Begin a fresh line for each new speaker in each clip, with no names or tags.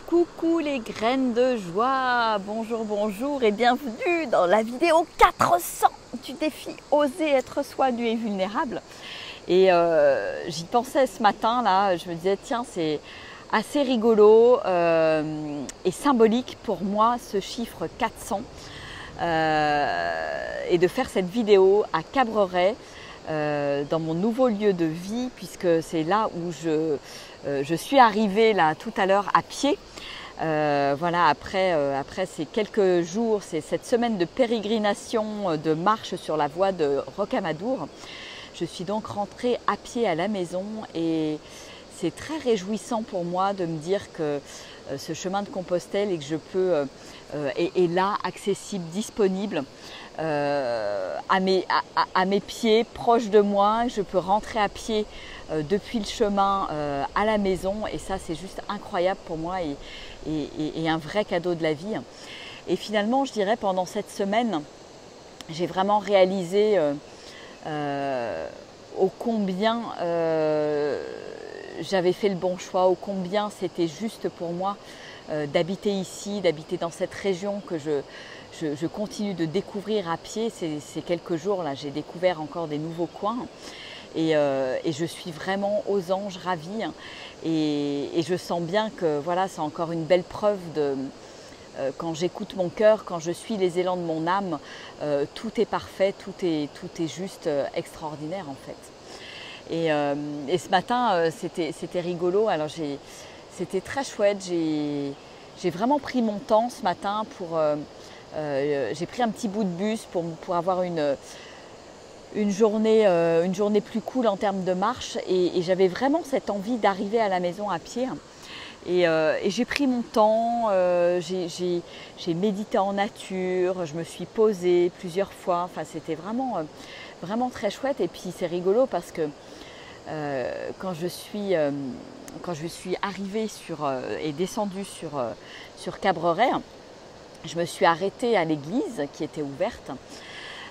Coucou les graines de joie, bonjour, bonjour et bienvenue dans la vidéo 400 du défi Oser être soi nu et vulnérable. Et j'y pensais ce matin, là, je me disais tiens c'est assez rigolo et symbolique pour moi ce chiffre 400 et de faire cette vidéo à Cabreret dans mon nouveau lieu de vie puisque c'est là où je suis arrivée là tout à l'heure à pied. Voilà, après ces quelques jours, c'est cette semaine de pérégrination, de marche sur la voie de Rocamadour. Je suis donc rentrée à pied à la maison et c'est très réjouissant pour moi de me dire que ce chemin de Compostelle et que je peux est là, accessible, disponible à mes pieds, proche de moi. Je peux rentrer à pied depuis le chemin à la maison et ça c'est juste incroyable pour moi et un vrai cadeau de la vie. Et finalement je dirais pendant cette semaine j'ai vraiment réalisé ô combien j'avais fait le bon choix, ô combien c'était juste pour moi d'habiter ici, d'habiter dans cette région que je continue de découvrir à pied. Ces quelques jours là j'ai découvert encore des nouveaux coins. Et je suis vraiment aux anges, ravie. Et je sens bien que voilà, c'est encore une belle preuve de quand j'écoute mon cœur, quand je suis les élans de mon âme, tout est parfait, tout est juste extraordinaire en fait. Et ce matin, c'était rigolo. Alors c'était très chouette. J'ai vraiment pris mon temps ce matin pour. J'ai pris un petit bout de bus pour avoir une journée plus cool en termes de marche et j'avais vraiment cette envie d'arriver à la maison à pied et j'ai pris mon temps, j'ai médité en nature, je me suis posée plusieurs fois, enfin c'était vraiment très chouette. Et puis c'est rigolo parce que quand je suis arrivée et descendue sur Cabreret, je me suis arrêtée à l'église qui était ouverte.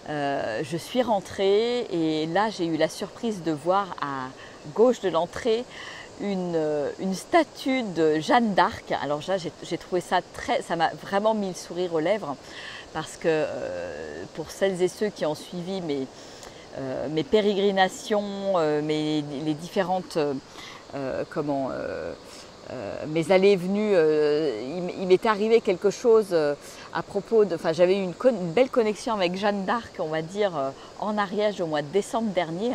Je suis rentrée et là j'ai eu la surprise de voir à gauche de l'entrée une statue de Jeanne d'Arc. Alors là j'ai trouvé ça ça m'a vraiment mis le sourire aux lèvres parce que pour celles et ceux qui ont suivi mes pérégrinations, les différentes mes allées et venues, il m'était arrivé quelque chose à propos de. Enfin, j'avais eu une belle connexion avec Jeanne d'Arc, on va dire, en Ariège au mois de décembre dernier.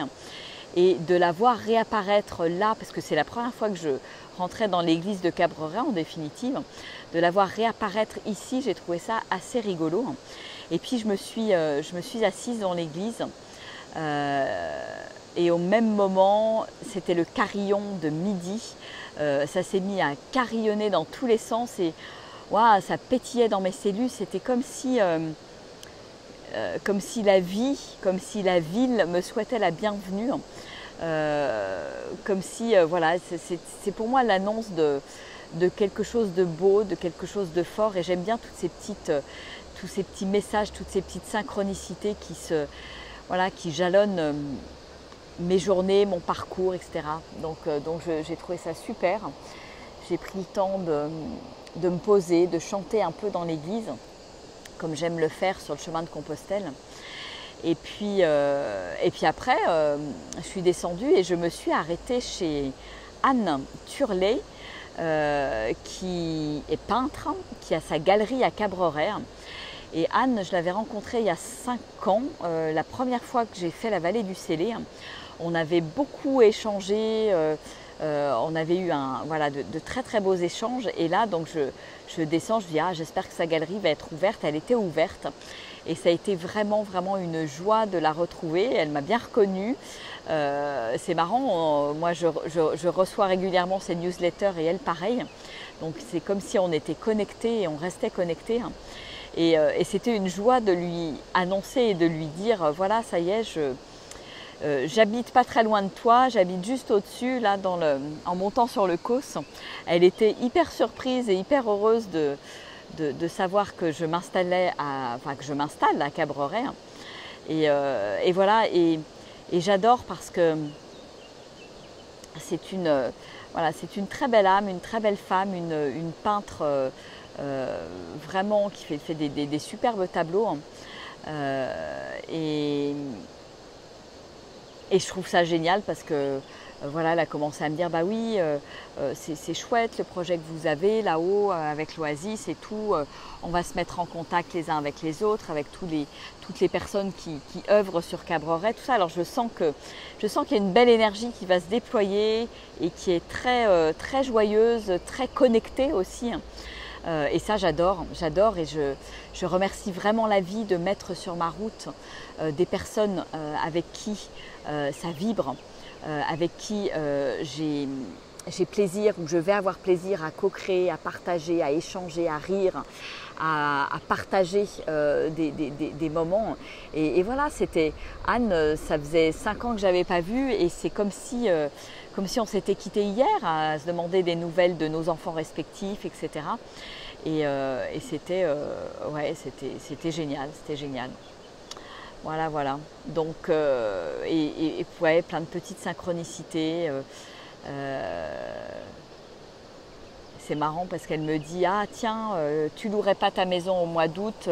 Et de la voir réapparaître là, parce que c'est la première fois que je rentrais dans l'église de Cabreret en définitive, de la voir réapparaître ici, j'ai trouvé ça assez rigolo. Et puis je me suis assise dans l'église. Et au même moment, c'était le carillon de midi. Ça s'est mis à carillonner dans tous les sens et wow, ça pétillait dans mes cellules. C'était comme si la vie, comme si la ville me souhaitait la bienvenue. Comme si, voilà, c'est pour moi l'annonce de quelque chose de beau, de quelque chose de fort. Et j'aime bien tous ces petits messages, toutes ces petites synchronicités qui jalonnent mes journées, mon parcours, etc. Donc j'ai trouvé ça super. J'ai pris le temps de me poser, de chanter un peu dans l'église, comme j'aime le faire sur le chemin de Compostelle. Et puis après, je suis descendue et je me suis arrêtée chez Anne Turlet, qui est peintre, qui a sa galerie à Cabreret. Et Anne, je l'avais rencontrée il y a 5 ans, la première fois que j'ai fait la vallée du Célé. On avait beaucoup échangé, on avait eu de très très beaux échanges. Et là, donc je descends, je dis j'espère que sa galerie va être ouverte. Elle était ouverte et ça a été vraiment une joie de la retrouver. Elle m'a bien reconnue. C'est marrant, moi je reçois régulièrement ses newsletters et elle pareil. Donc c'est comme si on était connectés et on restait connectés. Et c'était une joie de lui annoncer et de lui dire voilà, ça y est, j'habite pas très loin de toi, j'habite juste au-dessus, là, en montant sur le Causse. Elle était hyper surprise et hyper heureuse de savoir que je m'installe à Cabreret. Et voilà, et j'adore parce que c'est Voilà, c'est une très belle âme, une très belle femme, une peintre vraiment qui fait des superbes tableaux. Et je trouve ça génial parce que voilà, elle a commencé à me dire bah oui, c'est chouette le projet que vous avez là-haut avec l'Oasis et tout. On va se mettre en contact les uns avec les autres, avec toutes les personnes qui œuvrent sur Cabreret, tout ça. Alors je sens qu'il y a une belle énergie qui va se déployer et qui est très joyeuse, très connectée aussi. Et ça j'adore et je remercie vraiment la vie de mettre sur ma route des personnes avec qui ça vibre, avec qui j'ai plaisir ou je vais avoir plaisir à co-créer, à partager, à échanger, à rire, à partager des moments. Et voilà, c'était Anne, ça faisait 5 ans que je n'avais pas vu et c'est comme si on s'était quitté hier, à se demander des nouvelles de nos enfants respectifs, etc. Et c'était génial, c'était génial. Voilà. Donc, ouais, plein de petites synchronicités. C'est marrant parce qu'elle me dit ah tiens, tu louerais pas ta maison au mois d'août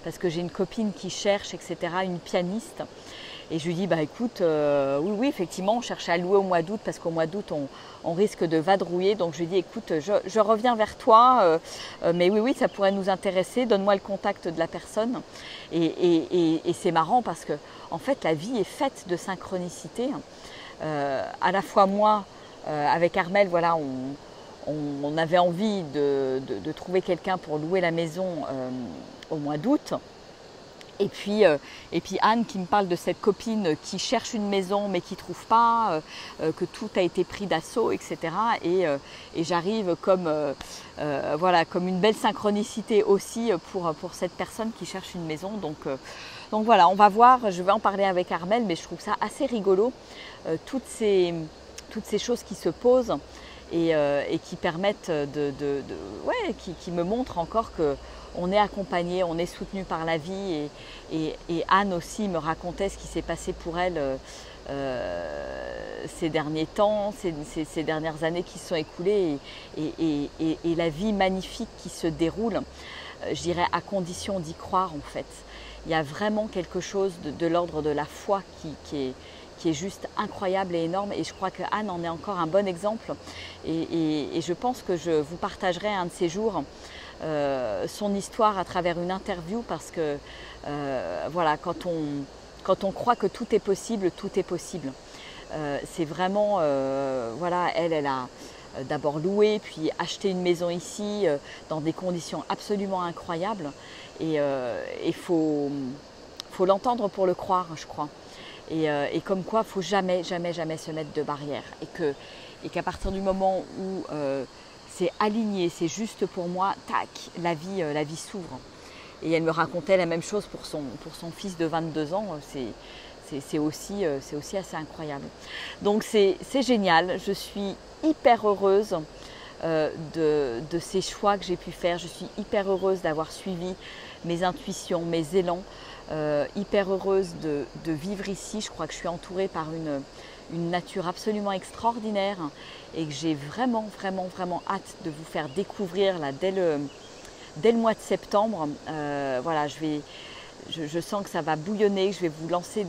parce que j'ai une copine qui cherche, etc., une pianiste. Et je lui dis bah écoute, oui effectivement on cherchait à louer au mois d'août parce qu'au mois d'août on risque de vadrouiller. Donc je lui dis écoute, je reviens vers toi, mais oui ça pourrait nous intéresser, donne-moi le contact de la personne. Et c'est marrant parce que en fait la vie est faite de synchronicité. À la fois moi, avec Armel, voilà, on avait envie de trouver quelqu'un pour louer la maison au mois d'août. Et puis Anne qui me parle de cette copine qui cherche une maison mais qui ne trouve pas, que tout a été pris d'assaut, etc. Et j'arrive comme une belle synchronicité aussi pour cette personne qui cherche une maison. Donc voilà, on va voir, je vais en parler avec Armel, mais je trouve ça assez rigolo, toutes ces choses qui se posent et qui permettent qui me montrent encore que on est accompagné, on est soutenu par la vie et Anne aussi me racontait ce qui s'est passé pour elle ces derniers temps, ces dernières années qui se sont écoulées et la vie magnifique qui se déroule, je dirais à condition d'y croire en fait. Il y a vraiment quelque chose de l'ordre de la foi qui est juste incroyable et énorme et je crois que Anne en est encore un bon exemple et je pense que je vous partagerai un de ces jours son histoire à travers une interview parce que voilà, quand on croit que tout est possible, tout est possible. C'est vraiment, voilà, elle a d'abord loué, puis acheté une maison ici dans des conditions absolument incroyables et il faut l'entendre pour le croire, je crois. Et comme quoi, il ne faut jamais se mettre de barrière et qu'à partir du moment où c'est aligné, c'est juste pour moi, tac, la vie s'ouvre. Et elle me racontait la même chose pour son fils de 22 ans, c'est aussi assez incroyable. Donc c'est génial, je suis hyper heureuse de ces choix que j'ai pu faire, je suis hyper heureuse d'avoir suivi mes intuitions, mes élans, hyper heureuse de vivre ici. Je crois que je suis entourée par une nature absolument extraordinaire et que j'ai vraiment hâte de vous faire découvrir là, dès le mois de septembre. Voilà, je sens que ça va bouillonner, que je vais vous lancer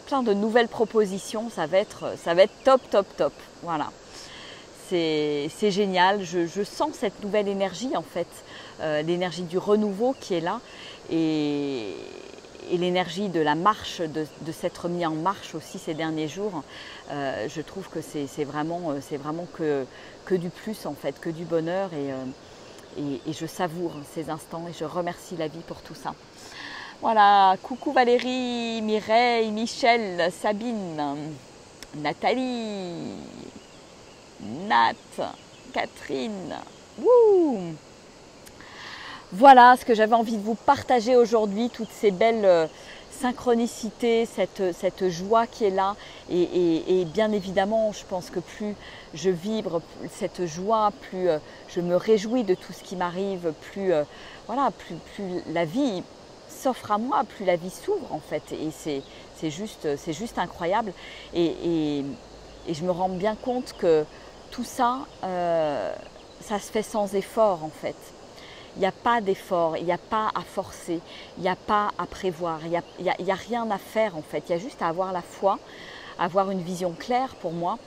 plein de nouvelles propositions, ça va être top. Voilà, c'est génial, je sens cette nouvelle énergie en fait, l'énergie du renouveau qui est là et l'énergie de la marche, de s'être mis en marche aussi ces derniers jours. Je trouve que c'est vraiment que du plus en fait, que du bonheur et je savoure ces instants et je remercie la vie pour tout ça. Voilà, coucou Valérie, Mireille, Michel, Sabine, Nathalie, Nat, Catherine. Wouh! Voilà ce que j'avais envie de vous partager aujourd'hui, toutes ces belles synchronicités, cette joie qui est là. Et bien évidemment, je pense que plus je vibre cette joie, plus je me réjouis de tout ce qui m'arrive, plus la vie s'offre à moi, plus la vie s'ouvre en fait. Et c'est juste incroyable. Et je me rends bien compte que tout ça, ça se fait sans effort en fait. Il n'y a pas d'effort, il n'y a pas à forcer, il n'y a pas à prévoir, il n'y a rien à faire en fait. Il y a juste à avoir la foi, avoir une vision claire pour moi.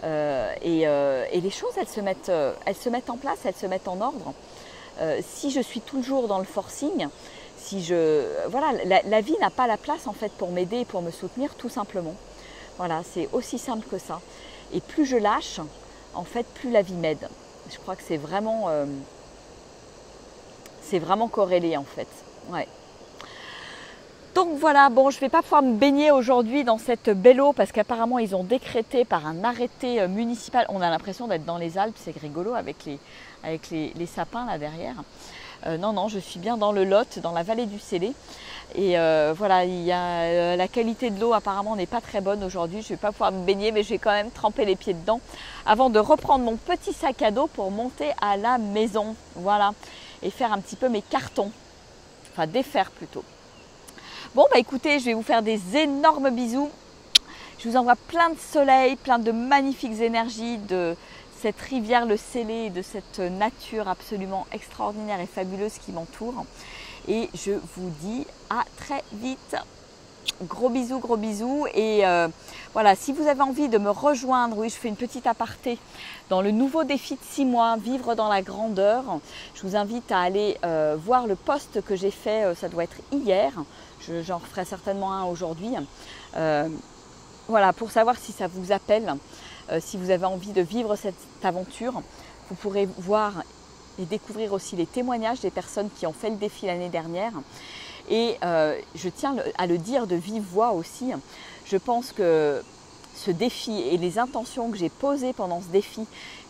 Et les choses, elles se mettent en place, elles se mettent en ordre. Si je suis toujours dans le forcing, voilà, la vie n'a pas la place en fait pour m'aider et pour me soutenir tout simplement. Voilà, c'est aussi simple que ça. Et plus je lâche, en fait, plus la vie m'aide. Je crois que c'est vraiment corrélé en fait. Ouais. Donc voilà, bon, je ne vais pas pouvoir me baigner aujourd'hui dans cette belle eau parce qu'apparemment ils ont décrété par un arrêté municipal, on a l'impression d'être dans les Alpes, c'est rigolo avec les sapins là derrière. Non, je suis bien dans le Lot, dans la vallée du Célé. Et voilà, la qualité de l'eau apparemment n'est pas très bonne aujourd'hui. Je ne vais pas pouvoir me baigner, mais je vais quand même tremper les pieds dedans avant de reprendre mon petit sac à dos pour monter à la maison. Voilà, et faire un petit peu mes cartons, enfin défaire plutôt. Bon, bah écoutez, je vais vous faire des énormes bisous. Je vous envoie plein de soleil, plein de magnifiques énergies de cette rivière, le Célé, de cette nature absolument extraordinaire et fabuleuse qui m'entoure. Et je vous dis à très vite. Gros bisous. Et voilà, si vous avez envie de me rejoindre, oui, je fais une petite aparté dans le nouveau défi de 6 mois, vivre dans la grandeur. Je vous invite à aller voir le post que j'ai fait, ça doit être hier. J'en referai certainement un aujourd'hui. Voilà, pour savoir si ça vous appelle, si vous avez envie de vivre cette aventure, vous pourrez voir et découvrir aussi les témoignages des personnes qui ont fait le défi l'année dernière. Et je tiens à le dire de vive voix aussi, je pense que ce défi et les intentions que j'ai posées pendant ce défi,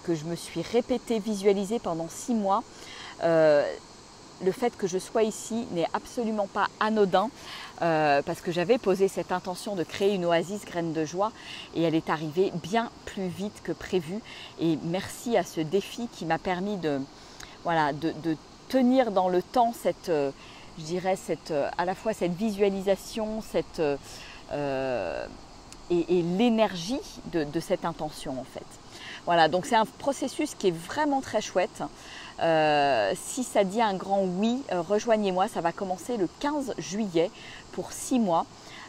que je me suis répétée, visualisée pendant 6 mois, le fait que je sois ici n'est absolument pas anodin parce que j'avais posé cette intention de créer une oasis graine de joie et elle est arrivée bien plus vite que prévu. Et merci à ce défi qui m'a permis de tenir dans le temps cette, je dirais, à la fois cette visualisation et l'énergie de cette intention en fait. Voilà, donc c'est un processus qui est vraiment très chouette. Si ça dit un grand oui, rejoignez-moi, ça va commencer le 15 juillet pour 6 mois.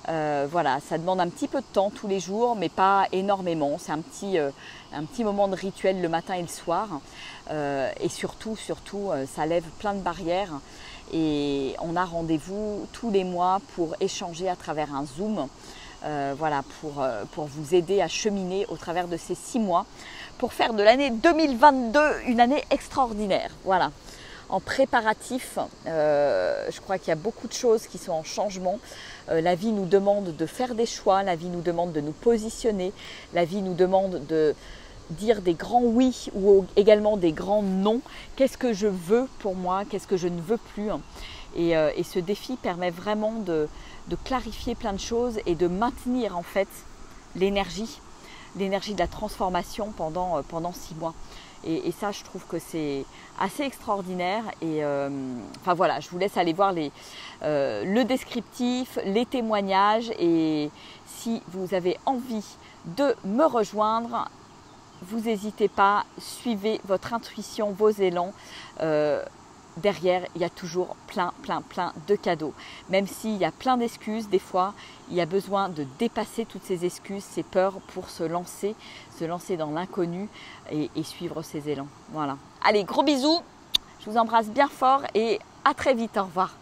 Voilà, ça demande un petit peu de temps tous les jours, mais pas énormément. C'est un petit moment de rituel le matin et le soir. Et surtout, ça lève plein de barrières. Et on a rendez-vous tous les mois pour échanger à travers un Zoom. Voilà, pour vous aider à cheminer au travers de ces 6 mois pour faire de l'année 2022 une année extraordinaire. Voilà, en préparatif, je crois qu'il y a beaucoup de choses qui sont en changement. La vie nous demande de faire des choix, la vie nous demande de nous positionner, la vie nous demande de dire des grands oui ou également des grands non. Qu'est-ce que je veux pour moi, qu'est-ce que je ne veux plus. Et ce défi permet vraiment de clarifier plein de choses et de maintenir en fait l'énergie de la transformation pendant 6 mois. Et ça, je trouve que c'est assez extraordinaire. Et enfin voilà, je vous laisse aller voir le descriptif, les témoignages. Et si vous avez envie de me rejoindre, vous n'hésitez pas, suivez votre intuition, vos élans. Derrière, il y a toujours plein de cadeaux. Même s'il y a plein d'excuses, des fois, il y a besoin de dépasser toutes ces excuses, ces peurs pour se lancer dans l'inconnu et suivre ses élans. Voilà. Allez, gros bisous, je vous embrasse bien fort et à très vite, au revoir.